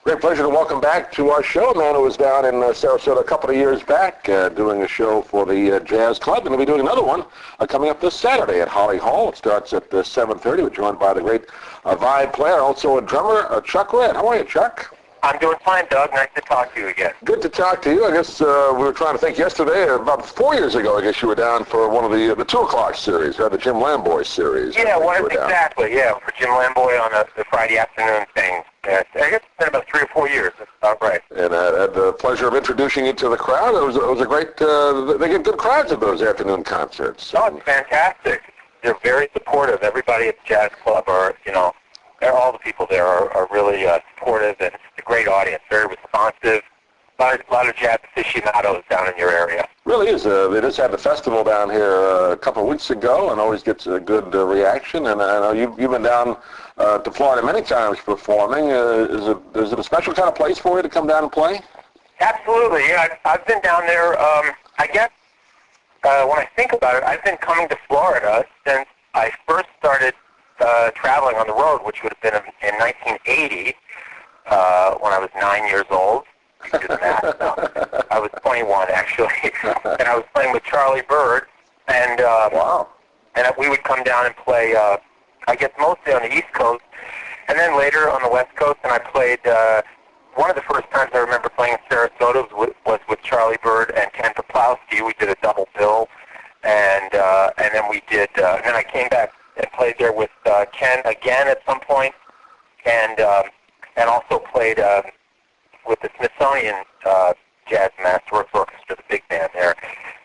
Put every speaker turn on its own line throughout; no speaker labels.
Great pleasure to welcome back to our show a man who was down in Sarasota a couple of years back doing a show for the Jazz Club, and we'll be doing another one coming up this Saturday at Holly Hall. It starts at 7:30. We're joined by the great vibe player, also a drummer, Chuck Redd. How are you, Chuck?
I'm doing fine, Doug. Nice to talk to you again.
Good to talk to you. I guess we were trying to think yesterday, about 4 years ago, I guess you were down for one of the 2 o'clock series, or the Jim Lamboy series.
Yeah, exactly. Yeah, for Jim Lamboy on the Friday afternoon thing. I guess it's been about 3 or 4 years. That's about right.
And I had the pleasure of introducing you to the crowd. It was a great, they get good crowds at those afternoon concerts.
Oh, it's fantastic. They're very supportive. Everybody at the Jazz Club all the people there are really supportive, and it's a great audience, very responsive. A lot of jazz aficionados down in your area.
Really is. They just had the festival down here a couple of weeks ago, and always gets a good reaction. And I know you've been down to Florida many times performing. Is it a special kind of place for you to come down and play?
Absolutely. Yeah, I've been down there. I guess when I think about it, I've been coming to Florida since I first started traveling on the road, which would have been in 1980 when I was 9 years old. Do the math. No, I was 21 actually, and I was playing with Charlie Byrd, and
wow.
And we would come down and play. I guess mostly on the East Coast, and then later on the West Coast. And I played. One of the first times I remember playing in Sarasota was with Charlie Byrd and Ken Poplowski. We did a double bill, and then we did. And then I came back and played there with Ken again at some point, and also played with the Smithsonian Jazz Masterworks Orchestra, the big band there, a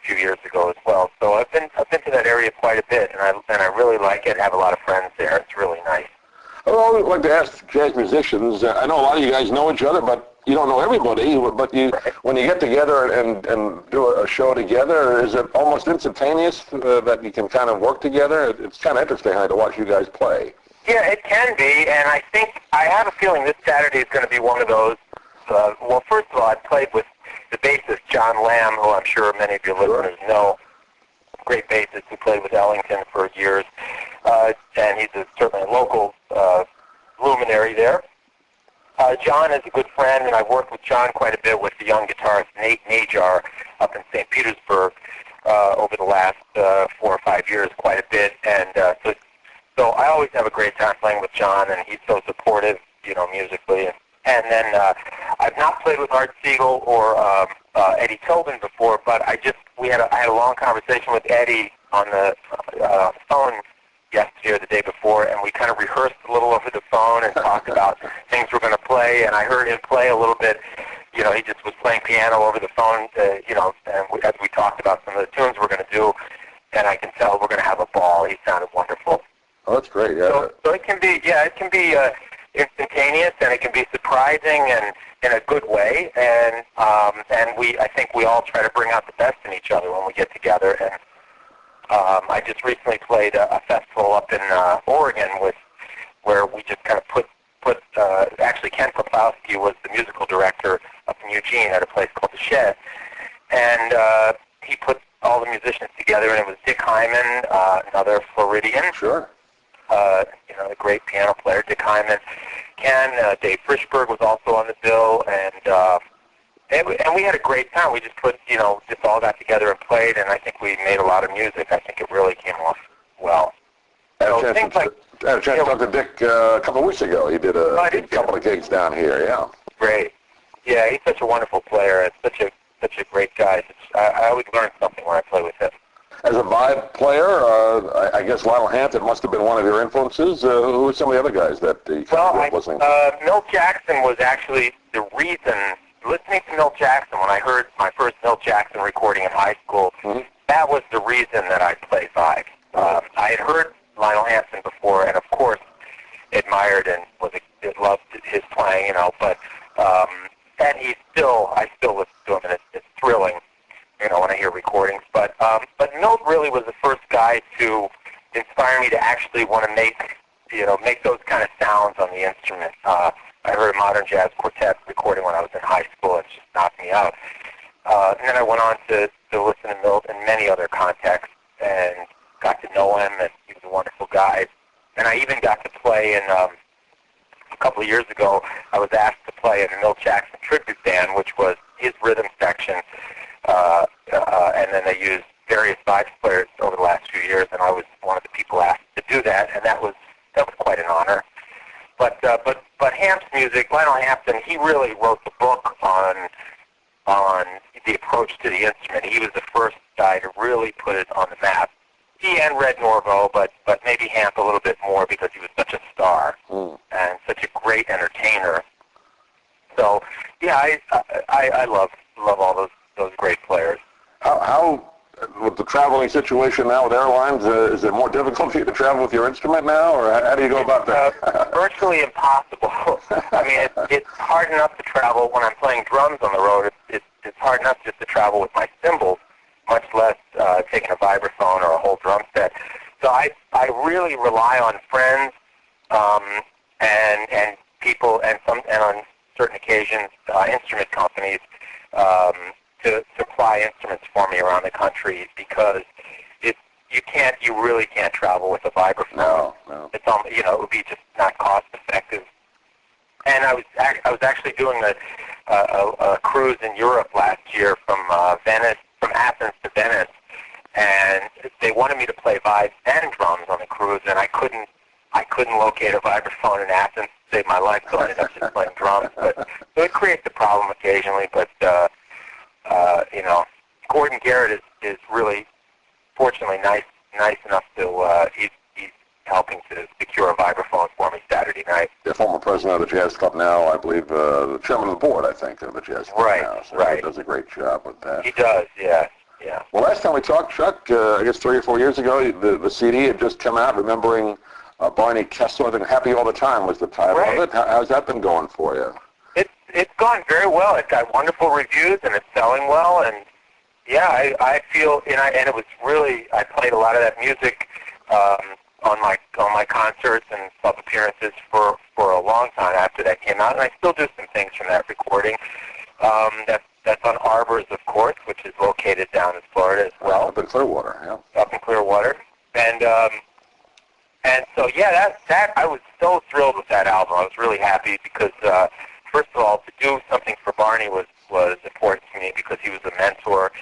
few years ago as well. So I've been to that area quite a bit, and I really like it. I have a lot of friends there. It's really nice.
I would always like to ask jazz musicians. I know a lot of you guys know each other, but you don't know everybody. But when you get together and do a show together, is it almost instantaneous that you can kind of work together? It's kind of interesting to watch you guys play.
Yeah, it can be, and I have a feeling this Saturday is going to be one of those. Well, first of all, I played with the bassist John Lamb, who I'm sure many of your listeners know. Great bassist who played with Ellington for years, and he's certainly a local luminary there. John is a good friend, and I've worked with John quite a bit with the young guitarist Nate Najar up in St. Petersburg over the last 4 or 5 years, quite a bit. And so I always have a great time playing with John, and he's so supportive, musically. And then I've not played with Art Siegel or Eddie Tobin before, but I had a long conversation with Eddie on the phone yesterday or the day before, and we kind of rehearsed a little over the phone and talked about things we're going to play. And I heard him play a little bit. He just was playing piano over the phone, and as we talked about some of the tunes we're going to do, and I can tell we're going to have a ball. He sounded wonderful.
Oh, that's great. Yeah.
So it can be, instantaneous, and it can be surprising and in a good way. And I think we all try to bring out the best in each other when we get together. And I just recently played a festival up in Oregon where we just kind of put actually Ken Poplowski was the musical director up in Eugene at a place called The Shed, and he put all the musicians together, and it was Dick Hyman, another Floridian.
Sure.
The great piano player, Dick Hyman. Ken, Dave Frischberg was also on the bill, and we had a great time. We just just all got together and played, and I think we made a lot of music. I think it really came off well.
I had a chance to talk to Dick a couple of weeks ago. He did a couple of gigs down here, yeah.
Great. Yeah, he's such a wonderful player, and such a great guy. I always learn something when I play with him.
As a vibe player, I guess Lionel Hampton must have been one of your influences. Who were some of the other guys that you were listening to?
Milt Jackson was actually the reason. Listening to Milt Jackson, when I heard my first Milt Jackson recording in high school, that was the reason that I played vibe. I had heard Lionel Hampton before, and of course admired and loved his playing, but and I still listen to him, and it's thrilling, when I hear recordings. But Milt really was the first guy to inspire me to actually want to make those kind of sounds on the instrument. I heard a modern jazz quartet recording when I was in high school, and it just knocked me out. And then I went on to listen to Milt in many other contexts and got to know him, and he was a wonderful guy. And I even got to play in, a couple of years ago, I was asked to play in a Milt Jackson tribute band, which was his rhythm section, and then they used various vibes players over the last few years, and I was one of the people asked to do that, and that was quite an honor. But Hamp's music, Lionel Hampton, he really wrote the book on the approach to the instrument. He was the first guy to really put it on the map. He and Red Norvo, but maybe Hamp a little bit more because he was such a star and such a great entertainer. So yeah, I love all those great players.
How with the traveling situation now with airlines, is it more difficult for you to travel with your instrument now, or how do you go about that?
Virtually impossible. I mean, it's hard enough to travel when I'm playing drums on the road. It's hard enough just to travel with my cymbals, much less taking a vibraphone or a whole drum set. So I really rely on friends and people and on certain occasions instrument companies to supply instruments for me around the country, because you really can't travel with a vibraphone.
No.
It's it would be just not cost effective. And I was actually doing a cruise in Europe last year from Athens to Venice, and they wanted me to play vibes and drums on the cruise, and I couldn't locate a vibraphone in Athens to save my life, so I ended up just playing drums. But so it creates a problem occasionally. But Gordon Garrett is really, fortunately, nice enough to he's helping to secure a vibraphone for me Saturday night.
The former president of the Jazz Club now, I believe, the chairman of the board, I think, of the Jazz Club now. So
right.
He does a great job with that.
He does, yeah.
Well, last time we talked, Chuck, I guess 3 or 4 years ago, the CD had just come out, remembering Barney Kessel. I think Happy All the Time was the title of it. How's that been going for you?
It's gone very well. It got wonderful reviews, and it's selling well. And yeah, I feel, and it was really, I played a lot of that music on my concerts and sub appearances for a long time after that came out, and I still do some things from that recording. That's on Arbors, of course, which is located down in Florida as well.
Up in Clearwater, yeah.
Up in Clearwater, and so yeah, that I was so thrilled with that album. I was really happy because first of all, to do something for Barney was important to me because he was a mentor.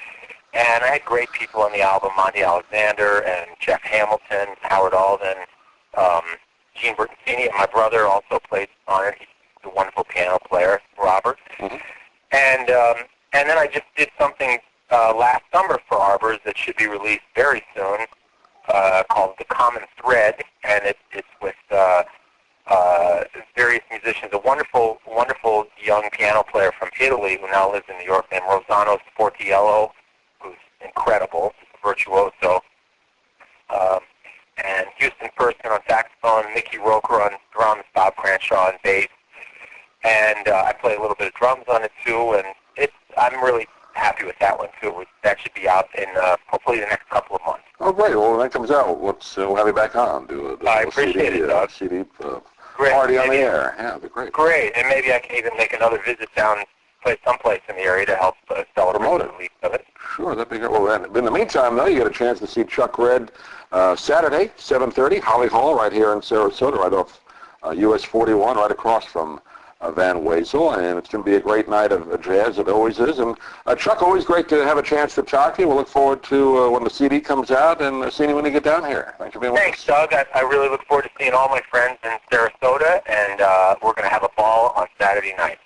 And I had great people on the album, Monty Alexander and Jeff Hamilton, Howard Alden, Gene Bertoncini, and my brother also played on it. He's a wonderful piano player, Robert. Mm-hmm. And then I just did something last summer for Arbors that should be released very soon, called The Common Thread, and it's with various musicians. A wonderful young piano player from Italy who now lives in New York named Rossano Sportiello, who's incredible, virtuoso, and Houston Person on saxophone, Mickey Roker on drums, Bob Cranshaw on bass, and I play a little bit of drums on it too, and I'm really happy with that one too. That should be out in hopefully the next couple of months.
Oh, great. Well, when that comes out, we'll have you back on.
I appreciate it, Doug.
CD
great.
Party on the air. Yeah, that'd be great.
Great, and maybe I can even make another visit down someplace in the area to help celebrate the release of it.
Sure, that'd be great. Well, in the meantime, though, you get a chance to see Chuck Redd Saturday, 7:30, Holly Hall, right here in Sarasota, right off US 41, right across from Van Wezel, and it's going to be a great night of jazz. It always is. And Chuck, always great to have a chance to talk to you. We'll look forward to when the CD comes out and seeing you when you get down here. Thanks for being with us.
Thanks, Doug. I really look forward to seeing all my friends in Sarasota, and we're going to have a ball on Saturday night.